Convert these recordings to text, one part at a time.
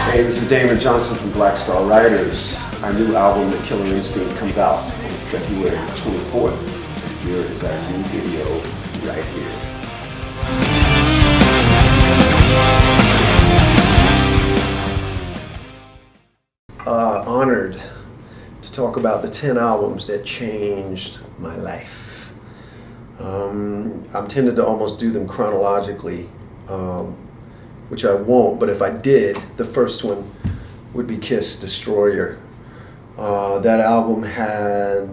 Hey, this is Damon from Black Star Writers. Our new album, The Killer Instinct, comes out on February 24th. Here is our new video right here. Honored to talk about the 10 albums that changed my life. I'm tended to almost do them chronologically, which I won't, but if I did, the first one would be Kiss Destroyer. That album had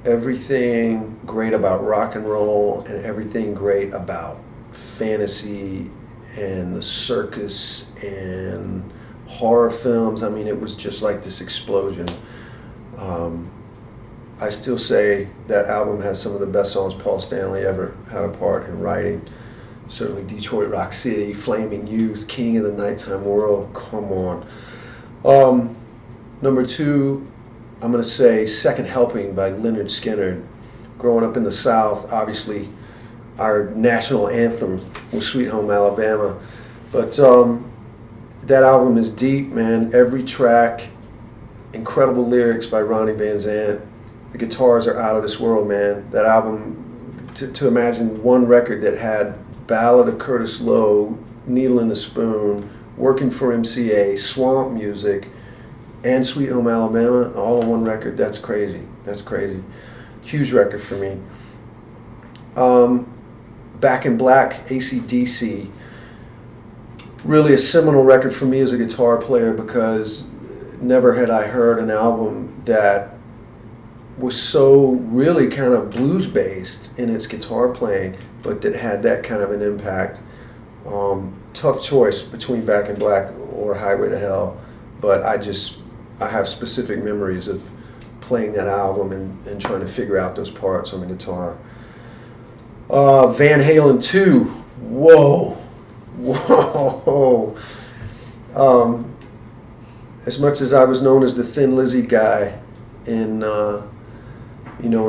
everything great about rock and roll and everything great about fantasy and the circus and horror films. I mean, it was just like this explosion. I still say that album has some of the best songs Paul Stanley ever had a part in writing. Certainly Detroit Rock City, Flaming Youth, King of the Nighttime World, come on. Number two, I'm going to say Second Helping by Lynyrd Skynyrd. Growing up in the South, obviously our national anthem was Sweet Home Alabama. But that album is deep, man. Every track, incredible lyrics by Ronnie Van Zant. The guitars are out of this world, man. That album, to imagine one record that had Ballad of Curtis Lowe, Needle in the Spoon, Working for MCA, Swamp Music, and Sweet Home Alabama, all on one record, that's crazy. That's crazy. Huge record for me. Back in Black, AC/DC. Really a seminal record for me as a guitar player because never had I heard an album that was so really kind of blues based in its guitar playing, but that had that kind of an impact. Tough choice between Back in Black or Highway to Hell, but I have specific memories of playing that album and trying to figure out those parts on the guitar. Van Halen 2, whoa. As much as I was known as the Thin Lizzy guy in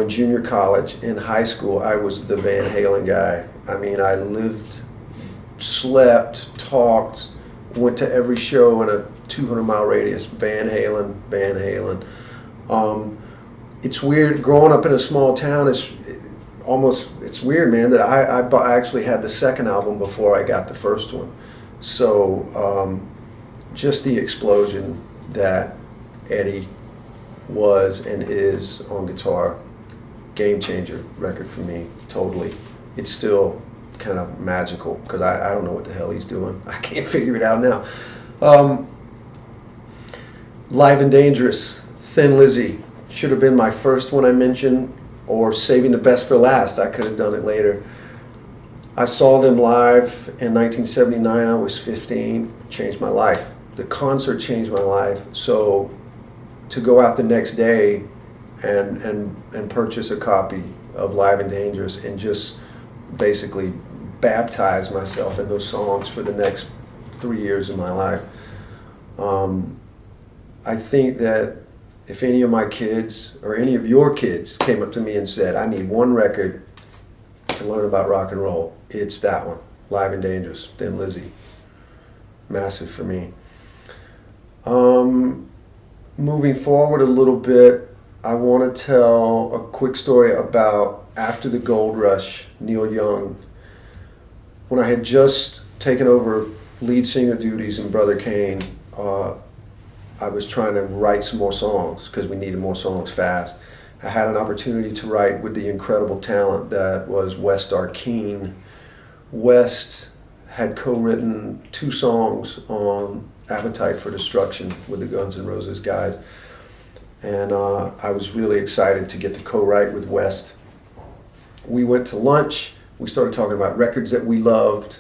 junior college, in high school, I was the Van Halen guy. I mean, I lived, slept, talked, went to every show in a 200-mile radius. Van Halen. It's weird growing up in a small town. It's weird, man, that I actually had the second album before I got the first one. So just the explosion that Eddie was and is on guitar, game changer record for me, totally. It's still kind of magical because I don't know what the hell he's doing. I can't figure it out now. Live and Dangerous, Thin Lizzy, should have been my first one I mentioned, or saving the best for last. I could have done it later. I saw them live in 1979. I was 15. Changed my life. The concert changed my life. So to go out the next day and purchase a copy of Live and Dangerous and just basically baptize myself in those songs for the next 3 years of my life. I think that if any of my kids or any of your kids came up to me and said, I need one record to learn about rock and roll, it's that one, Live and Dangerous, Thin Lizzy. Massive for me. Moving forward a little bit, I want to tell a quick story about after the Gold Rush, Neil Young. When I had just taken over lead singer duties in Brother Kane, I was trying to write some more songs because we needed more songs fast. I had an opportunity to write with the incredible talent that was West Arkeen. West had co-written 2 songs on Appetite for Destruction with the Guns N' Roses guys. And I was really excited to get to co-write with West. We went to lunch. We started talking about records that we loved.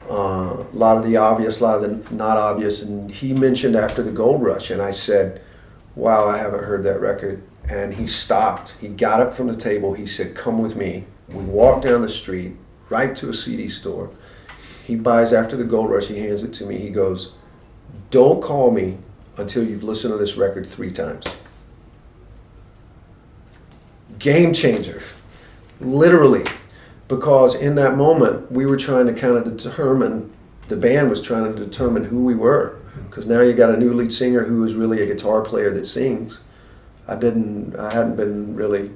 A lot of the obvious, a lot of the not obvious. And he mentioned After the Gold Rush. And I said, wow, I haven't heard that record. And he stopped. He got up from the table. He said, come with me. We walked down the street, right to a CD store. He buys After the Gold Rush. He hands it to me. He goes, don't call me until you've listened to this record 3 times. Game changer. Literally. Because in that moment, we were trying to kind of determine the band was trying to determine who we were, because now you got a new lead singer who is really a guitar player that sings. I hadn't been really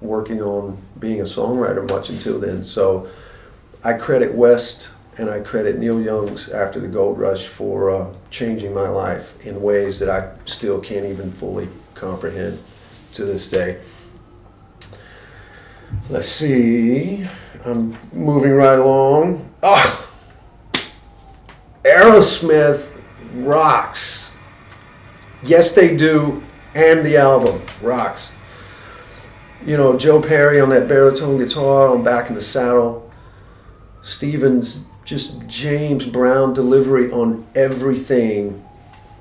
working on being a songwriter much until then. So I credit West and I credit Neil Young's After the Gold Rush for changing my life in ways that I still can't even fully comprehend to this day. Let's see, I'm moving right along. Aerosmith Rocks. Yes, They Do, and the album rocks. You know, Joe Perry on that baritone guitar on Back in the Saddle. Stephen's just James Brown delivery on everything.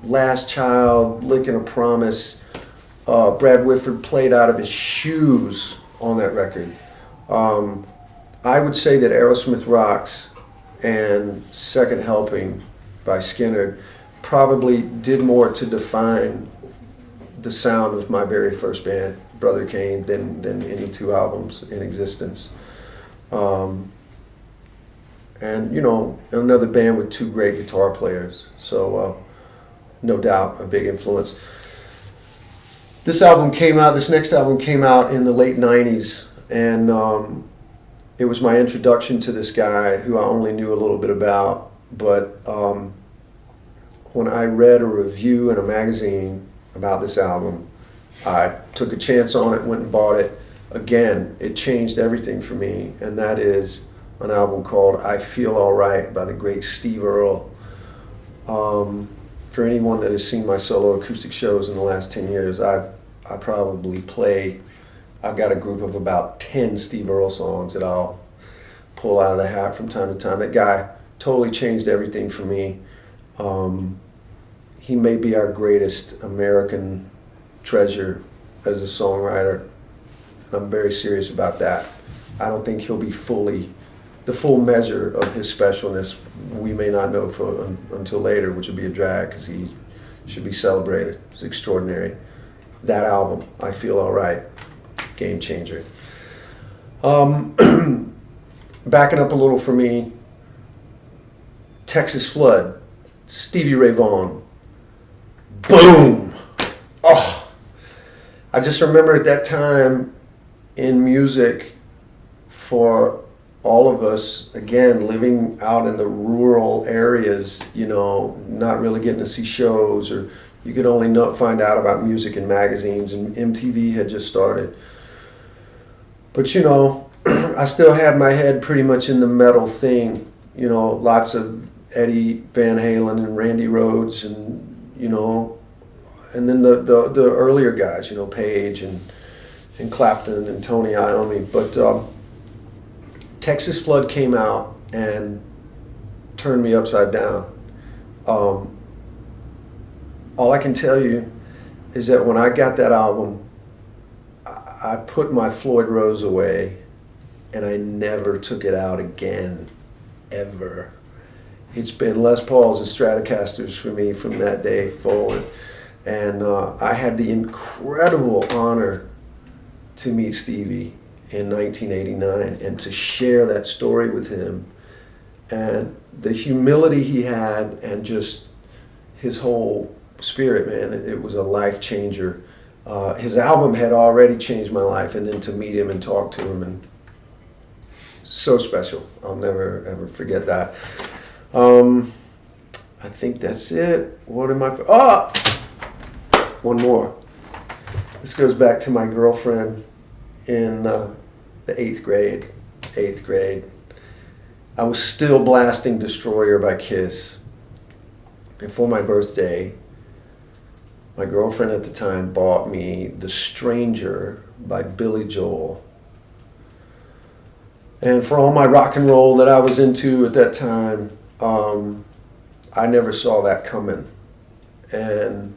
Last Child, Licking a Promise. Brad Whitford played out of his shoes on that record. I would say that Aerosmith Rocks and Second Helping by Skinner probably did more to define the sound of my very first band, Brother Kane, than any two albums in existence. And you know, another band with two great guitar players, so no doubt a big influence. This next album came out in the late 90s, and it was my introduction to this guy who I only knew a little bit about, but when I read a review in a magazine about this album, I took a chance on it, went and bought it. Again, it changed everything for me, and that is an album called I Feel Alright by the great Steve Earle. For anyone that has seen my solo acoustic shows in the last 10 years, I probably play, I've got a group of about 10 Steve Earle songs that I'll pull out of the hat from time to time. That guy totally changed everything for me. He may be our greatest American treasure as a songwriter, and I'm very serious about that. I don't think he'll be the full measure of his specialness. We may not know until later, which would be a drag, because he should be celebrated. It's extraordinary. That album, I Feel Alright, game changer. Backing up a little for me, Texas Flood, Stevie Ray Vaughan. Boom! Oh, I just remember at that time in music, for all of us, again, living out in the rural areas, you know, not really getting to see shows, or you could only find out about music in magazines, and MTV had just started. But, you know, I still had my head pretty much in the metal thing, you know, lots of Eddie Van Halen and Randy Rhoads, and, you know, and then the earlier guys, you know, Page and Clapton and Tony Iommi. But Texas Flood came out and turned me upside down. All I can tell you is that when I got that album, I put my Floyd Rose away, and I never took it out again, ever. It's been Les Pauls and Stratocasters for me from that day forward. And I had the incredible honor to meet Stevie in 1989 and to share that story with him. And the humility he had, and just his whole spirit, man, it was a life changer. His album had already changed my life, and then to meet him and talk to him, and so special. I'll never ever forget that. I think that's it. What am I? One more. This goes back to my girlfriend in the 8th grade. 8th grade. I was still blasting Destroyer by Kiss. And for my birthday, my girlfriend at the time bought me The Stranger by Billy Joel. And for all my rock and roll that I was into at that time, I never saw that coming. And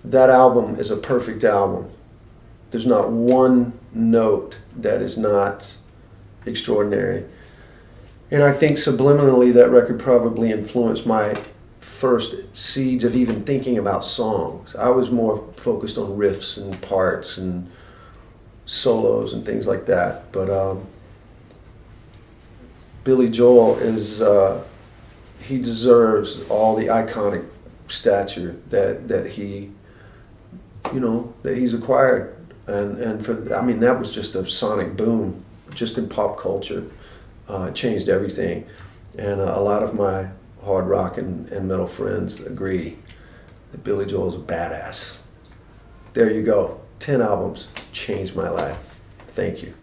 that album is a perfect album. There's not one note that is not extraordinary. And I think subliminally that record probably influenced my first seeds of even thinking about songs. I was more focused on riffs and parts and solos and things like that. But Billy Joel is he deserves all the iconic stature that he, that he's acquired, and for, I mean, that was just a sonic boom, just in pop culture. It changed everything, and a lot of my hard rock and metal friends agree that Billy Joel is a badass. There you go. 10 albums changed my life. Thank you.